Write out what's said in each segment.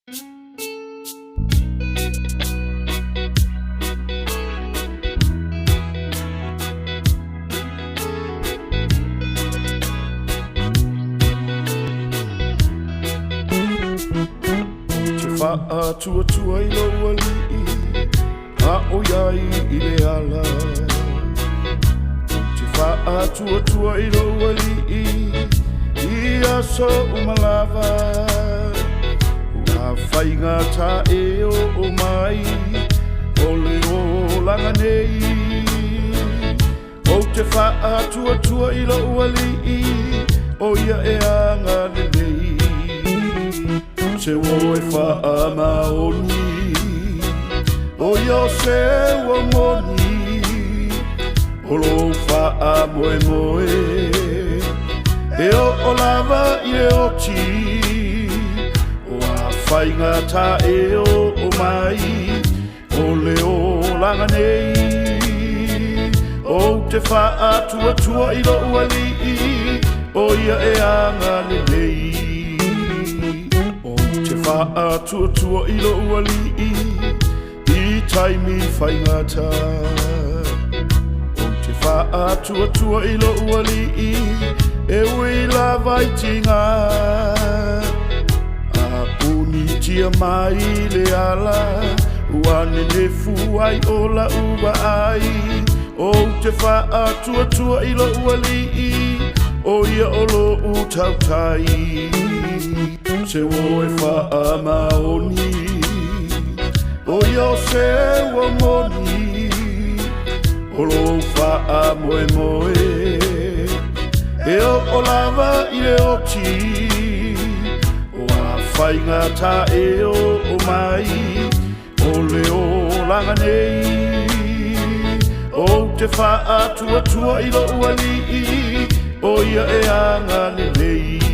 Tua tua I lo ali a oyai I le ala Te wha tua tua I lo ali I aso umalava Ua whainga ta e o mai O le o langa nei O te wha tua tua I lo ali O ia e anga le nei Se wo e wha maoni O yo se wo moni O lo wha moe moe E o lava I e o ti O a whainga ta e o mai O le o langa nei O te wha tua tua I lo uali O ia e anga le nei Wha tua tua I lo uali I taimi whaingata O te wha tua tua I lo uali E ui la vaitinga A uni tia mai le ala Uane ne fuai o la uba ai O te wha tua tua I lo uali O ia o lo utautai Se wo e wha maoni O yo se wo moni O lo wha moe moe E o lava I le o ti O a whainga ta e o mai O le o langa nei O te wha tua tua I lo uali O ia e anga le nei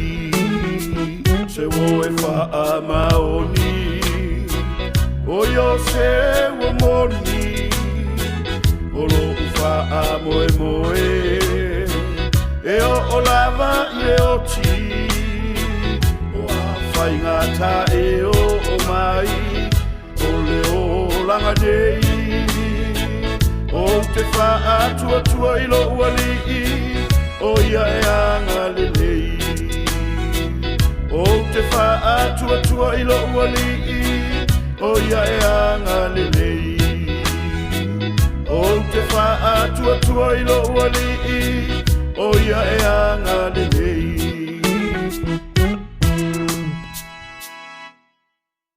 Se wo e wha maoni O yo se wo moni O lo wha moe moe E o lava I e o ti O a whainga ta e o mai O le o langa nei O te wha tua tua I lo uali O ia e anga le nei O te wha tua tua I lo uali O ia e anga le nei O te wha tua tua I lo uali O ia e anga le nei